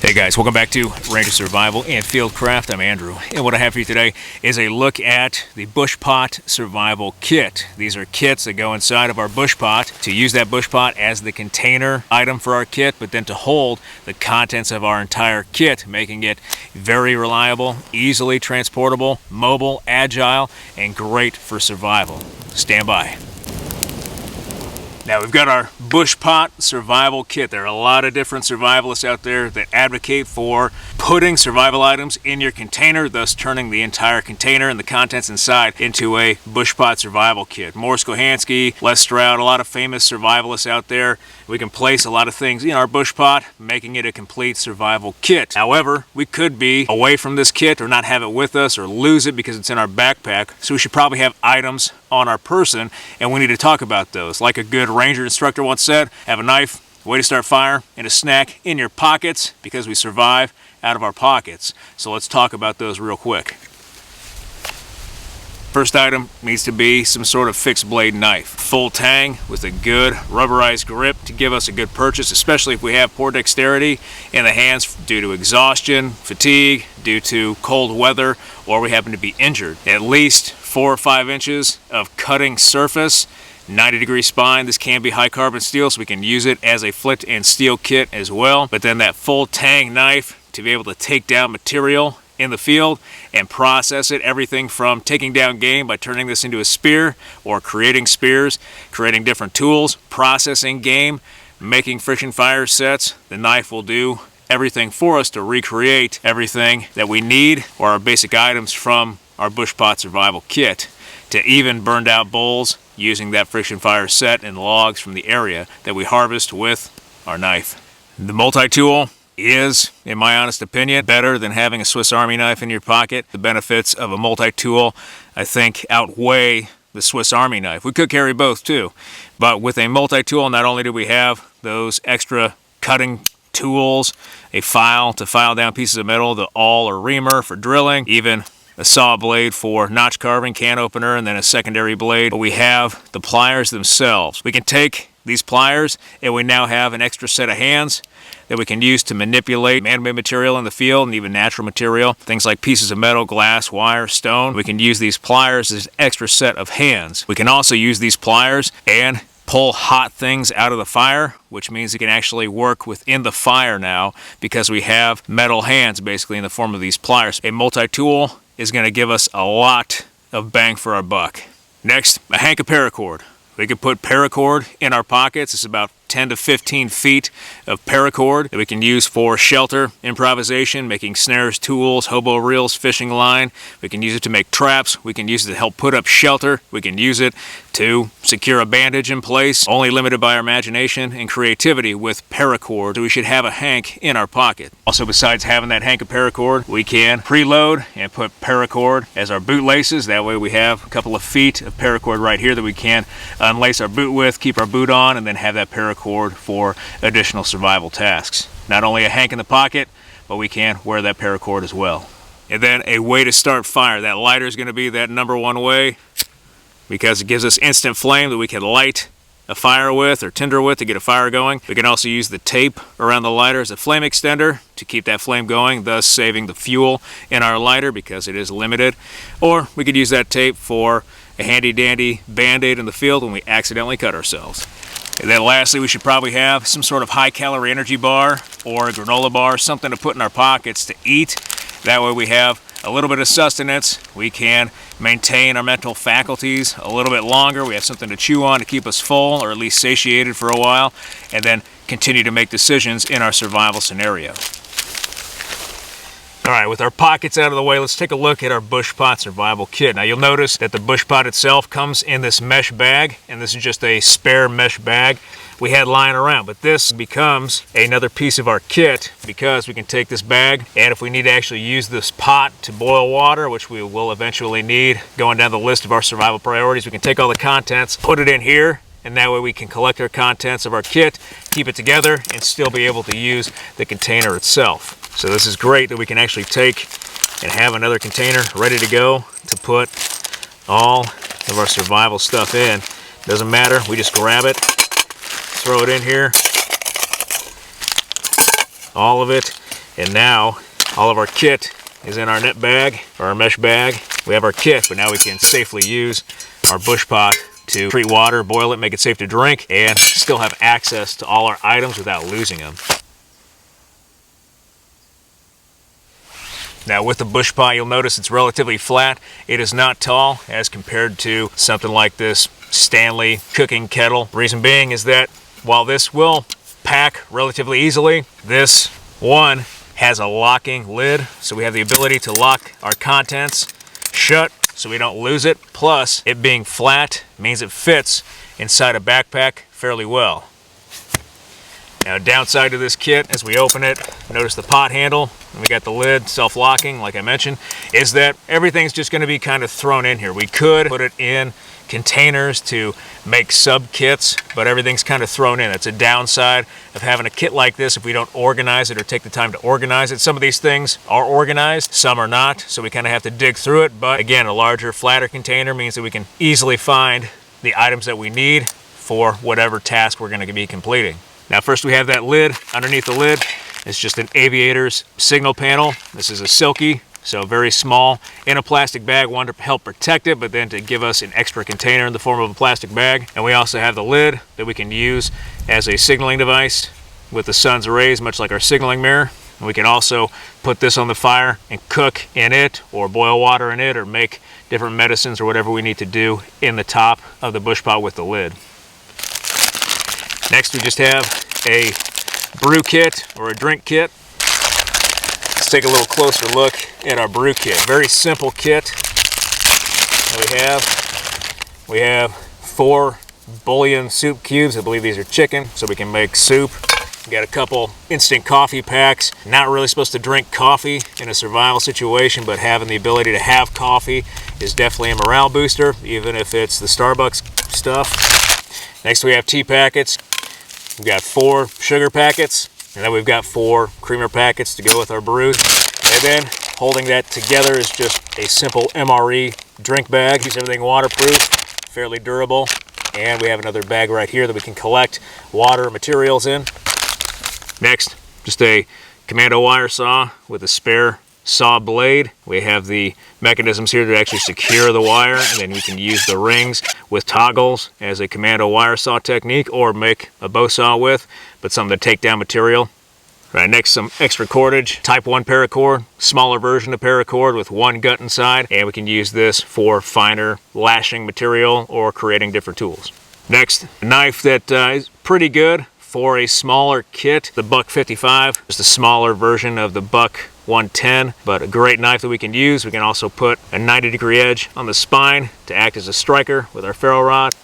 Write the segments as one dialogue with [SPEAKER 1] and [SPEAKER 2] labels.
[SPEAKER 1] Hey guys, welcome back to Ranger Survival and Fieldcraft. I'm Andrew, and what I have for you today is a look at the Bush Pot Survival Kit. These are kits that go inside of our bush pot to use that bush pot as the container item for our kit, but then to hold the contents of our entire kit, making it very reliable, easily transportable, mobile, agile, and great for survival. Stand by. Now we've got our Bush Pot Survival Kit. There are a lot of different survivalists out there that advocate for putting survival items in your container, thus turning the entire container and the contents inside into a Bush Pot Survival Kit. Morris Kohansky, Les Stroud, a lot of famous survivalists out there. We can place a lot of things in our bush pot, making it a complete survival kit. However, we could be away from this kit or not have it with us or lose it because it's in our backpack. So we should probably have items on our person, and we need to talk about those. Like a good ranger instructor once said, have a knife, a way to start fire, and a snack in your pockets because we survive out of our pockets. So let's talk about those real quick. First item needs to be some sort of fixed blade knife. Full tang with a good rubberized grip to give us a good purchase, especially if we have poor dexterity in the hands due to exhaustion, fatigue, due to cold weather, or we happen to be injured. At least 4 or 5 inches of cutting surface, 90-degree spine. This can be high carbon steel, so we can use it as a flint and steel kit as well. But then that full tang knife to be able to take down material in the field and process it, everything from taking down game by turning this into a spear or creating spears, creating different tools, processing game, making friction fire sets. The knife will do everything for us to recreate everything that we need or our basic items from our Bush Pot Survival Kit, to even burned out bowls using that friction fire set and logs from the area that we harvest with our knife. The multi-tool is, in my honest opinion, better than having a Swiss Army knife in your pocket. The benefits of a multi-tool, I think, outweigh the Swiss Army knife. We could carry both too, but with a multi-tool, not only do we have those extra cutting tools, a file to file down pieces of metal, the awl or reamer for drilling, even a saw blade for notch carving, can opener, and then a secondary blade. But we have the pliers themselves. We can take these pliers and we now have an extra set of hands that we can use to manipulate man-made material in the field and even natural material. Things like pieces of metal, glass, wire, stone. We can use these pliers as an extra set of hands. We can also use these pliers and pull hot things out of the fire, which means it can actually work within the fire now because we have metal hands basically in the form of these pliers. A multi-tool is going to give us a lot of bang for our buck. Next, a hank of paracord. We could put paracord in our pockets. It's about 10 to 15 feet of paracord that we can use for shelter, improvisation, making snares, tools, hobo reels, fishing line. We can use it to make traps. We can use it to help put up shelter. We can use it to secure a bandage in place, only limited by our imagination and creativity with paracord. So we should have a hank in our pocket. Also, besides having that hank of paracord, we can preload and put paracord as our boot laces. That way we have a couple of feet of paracord right here that we can unlace our boot with, keep our boot on, and then have that paracord for additional survival tasks. Not only a hank in the pocket, but we can wear that paracord as well. And then a way to start fire. That lighter is going to be that number one way because it gives us instant flame that we can light a fire with or tinder with to get a fire going. We can also use the tape around the lighter as a flame extender to keep that flame going, thus saving the fuel in our lighter because it is limited. Or we could use that tape for a handy dandy band-aid in the field when we accidentally cut ourselves. And then lastly, we should probably have some sort of high-calorie energy bar or a granola bar, something to put in our pockets to eat. That way we have a little bit of sustenance. We can maintain our mental faculties a little bit longer. We have something to chew on to keep us full or at least satiated for a while, and then continue to make decisions in our survival scenario. All right, with our pockets out of the way, let's take a look at our Bush Pot Survival Kit. Now you'll notice that the Bush Pot itself comes in this mesh bag, and this is just a spare mesh bag we had lying around. But this becomes another piece of our kit because we can take this bag, and if we need to actually use this pot to boil water, which we will eventually need going down the list of our survival priorities, we can take all the contents, put it in here, and that way we can collect our contents of our kit, keep it together, and still be able to use the container itself. So this is great that we can actually take and have another container ready to go to put all of our survival stuff in. Doesn't matter, we just grab it, throw it in here, all of it, And now all of our kit is in our net bag or our mesh bag. We have our kit, but now we can safely use our bush pot to treat water, boil it, make it safe to drink, and still have access to all our items without losing them. Now with the bush pot, you'll notice it's relatively flat. It is not tall as compared to something like this Stanley cooking kettle. Reason being is that while this will pack relatively easily, this one has a locking lid, so we have the ability to lock our contents shut so we don't lose it. Plus, it being flat means it fits inside a backpack fairly well. Now, downside to this kit, as we open it, notice the pot handle, and we got the lid self-locking, like I mentioned, is that everything's just going to be kind of thrown in here. We could put it in containers to make sub-kits, but everything's kind of thrown in. That's a downside of having a kit like this if we don't organize it or take the time to organize it. Some of these things are organized, some are not, so we kind of have to dig through it. But again, a larger, flatter container means that we can easily find the items that we need for whatever task we're going to be completing. Now first we have that lid. Underneath the lid is just an aviator's signal panel. This is a silky, so very small, in a plastic bag, one to help protect it, but then to give us an extra container in the form of a plastic bag. And we also have the lid that we can use as a signaling device with the sun's rays, much like our signaling mirror. And we can also put this on the fire and cook in it, or boil water in it, or make different medicines or whatever we need to do in the top of the bush pot with the lid. Next, we just have a brew kit or a drink kit. Let's take a little closer look at our brew kit. Very simple kit that we have 4 bouillon soup cubes. I believe these are chicken, so we can make soup. We got a couple instant coffee packs. Not really supposed to drink coffee in a survival situation, but having the ability to have coffee is definitely a morale booster, even if it's the Starbucks stuff. Next, we have tea packets. We've got 4 sugar packets, and then we've got 4 creamer packets to go with our brews. And then holding that together is just a simple MRE drink bag. Keeps everything waterproof, fairly durable. And we have another bag right here that we can collect water materials in. Next, just a commando wire saw with a spare saw blade. We have the mechanisms here to actually secure the wire, and then we can use the rings with toggles as a commando wire saw technique, or make a bow saw with, but something to take down material. All right, next, some extra cordage, type 1 paracord, smaller version of paracord with 1 gut inside, and we can use this for finer lashing material or creating different tools. Next, a knife that is pretty good for a smaller kit, the Buck 55, just a smaller version of the Buck 110, but a great knife that we can use. We can also put a 90-degree edge on the spine to act as a striker with our ferro rod,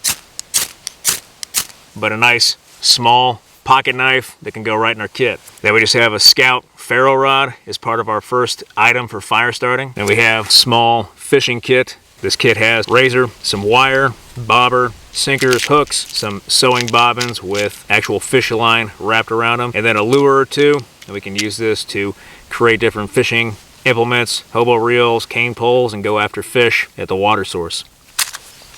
[SPEAKER 1] but a nice small pocket knife that can go right in our kit. Then we just have a Scout ferro rod as part of our first item for fire starting. And we have small fishing kit. This kit has razor, some wire, bobber, sinkers, hooks, some sewing bobbins with actual fish line wrapped around them, and then a lure or two. And we can use this to create different fishing implements, hobo reels, cane poles, and go after fish at the water source.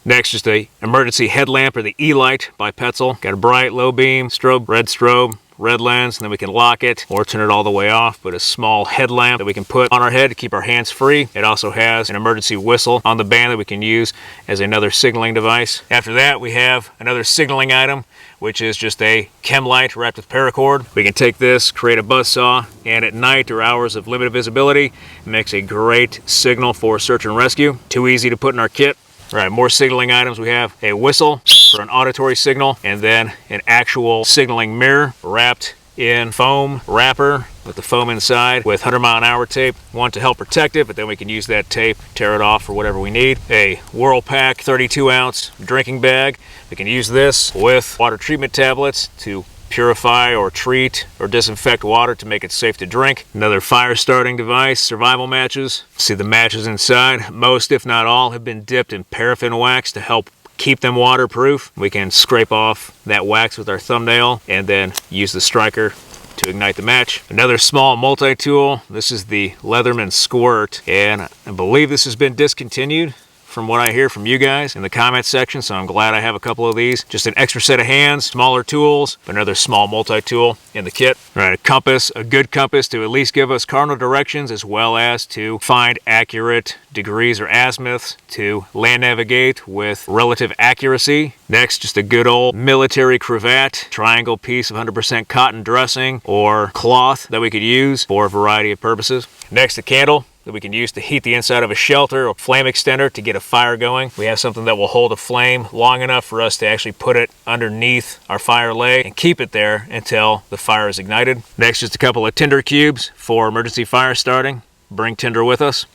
[SPEAKER 1] Next, just a emergency headlamp, or the E-Light by Petzl. Got a bright, low beam, strobe, red lens, and then we can lock it or turn it all the way off, but a small headlamp that we can put on our head to keep our hands free. It also has an emergency whistle on the band that we can use as another signaling device. After that, we have another signaling item, which is just a chem light wrapped with paracord. We can take this, create a buzzsaw, and at night or hours of limited visibility, it makes a great signal for search and rescue. Too easy to put in our kit. All right, more signaling items. We have a whistle for an auditory signal, and then an actual signaling mirror wrapped in foam wrapper with the foam inside with 100-mile-an-hour tape. One to help protect it, but then we can use that tape, tear it off for whatever we need. A Whirl-Pack 32-ounce drinking bag. We can use this with water treatment tablets to purify or treat or disinfect water to make it safe to drink. Another fire starting device, survival matches. See the matches inside. Most, if not all, have been dipped in paraffin wax to help keep them waterproof. We can scrape off that wax with our thumbnail and then use the striker to ignite the match. Another small multi-tool. This is the Leatherman Squirt, and I believe this has been discontinued from what I hear from you guys in the comment section, so I'm glad I have a couple of these. Just an extra set of hands, smaller tools, another small multi-tool in the kit. All right, a compass, a good compass to at least give us cardinal directions as well as to find accurate degrees or azimuths to land navigate with relative accuracy. Next, just a good old military cravat, triangle piece of 100% cotton dressing or cloth that we could use for a variety of purposes. Next, a candle that we can use to heat the inside of a shelter or flame extender to get a fire going. We have something that will hold a flame long enough for us to actually put it underneath our fire lay and keep it there until the fire is ignited. Next, just a couple of tinder cubes for emergency fire starting. Bring tinder with us.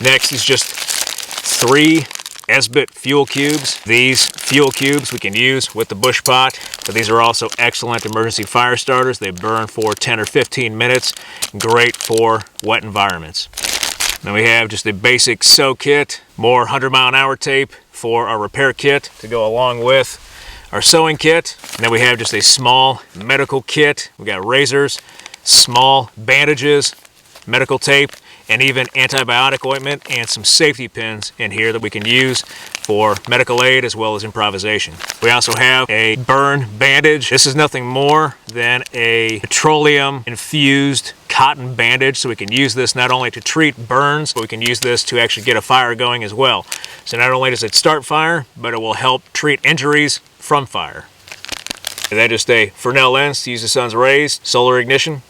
[SPEAKER 1] Next is just 3 Esbit fuel cubes. These fuel cubes we can use with the bush pot, but these are also excellent emergency fire starters. They burn for 10 or 15 minutes. Great for wet environments. Then we have just a basic sew kit, more 100-mile-an-hour tape for our repair kit to go along with our sewing kit. And then we have just a small medical kit. We got razors, small bandages, medical tape, and even antibiotic ointment and some safety pins in here that we can use for medical aid as well as improvisation. We also have a burn bandage. This is nothing more than a petroleum infused cotton bandage, so we can use this not only to treat burns, but we can use this to actually get a fire going as well. So not only does it start fire, but it will help treat injuries from fire. And then just a Fresnel lens to use the sun's rays, solar ignition,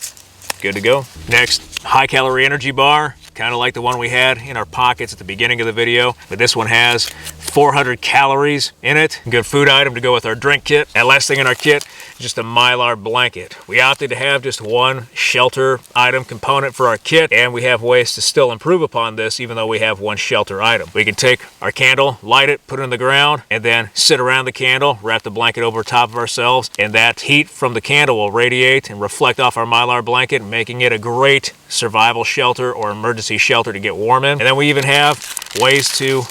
[SPEAKER 1] good to go. Next, high calorie energy bar, kind of like the one we had in our pockets at the beginning of the video, but this one has 400 calories in it. Good food item to go with our drink kit. And last thing in our kit, just a Mylar blanket. We opted to have just one shelter item component for our kit, and we have ways to still improve upon this even though we have one shelter item. We can take our candle, light it, put it in the ground, and then sit around the candle, wrap the blanket over top of ourselves, and that heat from the candle will radiate and reflect off our Mylar blanket, making it a great survival shelter or emergency shelter to get warm in. And then we even have ways to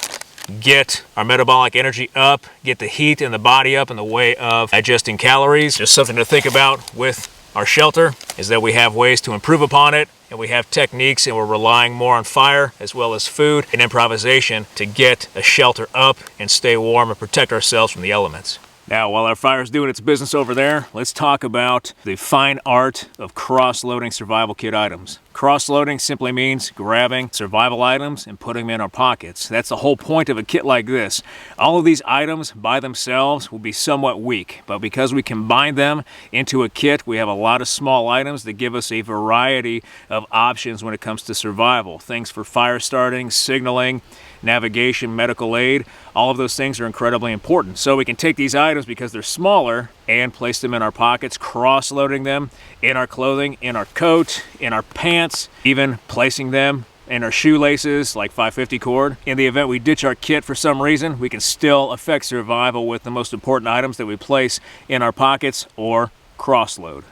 [SPEAKER 1] get our metabolic energy up, get the heat in the body up in the way of digesting calories. Just something to think about with our shelter is that we have ways to improve upon it, and we have techniques, and we're relying more on fire as well as food and improvisation to get a shelter up and stay warm and protect ourselves from the elements. Now, while our fire's doing its business over there, let's talk about the fine art of cross-loading survival kit items. Cross-loading simply means grabbing survival items and putting them in our pockets. That's the whole point of a kit like this. All of these items by themselves will be somewhat weak, but because we combine them into a kit, we have a lot of small items that give us a variety of options when it comes to survival. Things for fire starting, signaling, navigation, medical aid, all of those things are incredibly important. So we can take these items because they're smaller and place them in our pockets, cross-loading them in our clothing, in our coat, in our pants, even placing them in our shoelaces like 550 cord. In the event we ditch our kit for some reason, we can still affect survival with the most important items that we place in our pockets or cross-load.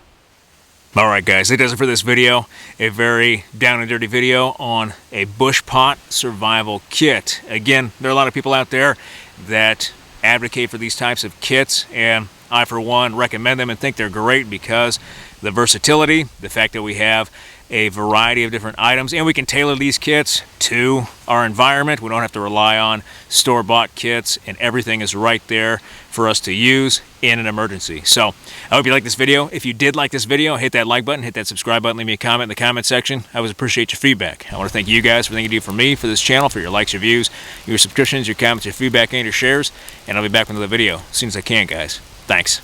[SPEAKER 1] Alright guys, that does it for this video. A very down and dirty video on a bush pot survival kit. Again, there are a lot of people out there that advocate for these types of kits, and I for one recommend them and think they're great because the versatility, the fact that we have a variety of different items, and we can tailor these kits to our environment. We don't have to rely on store-bought kits, and everything is right there for us to use in an emergency. So I hope you like this video. If you did like this video, hit that like button, hit that subscribe button, leave me a comment in the comment section. I always appreciate your feedback. I want to thank you guys for everything you do for me, for this channel, for your likes, your views, your subscriptions, your comments, your feedback, and your shares, and I'll be back with another video as soon as I can, guys. Thanks.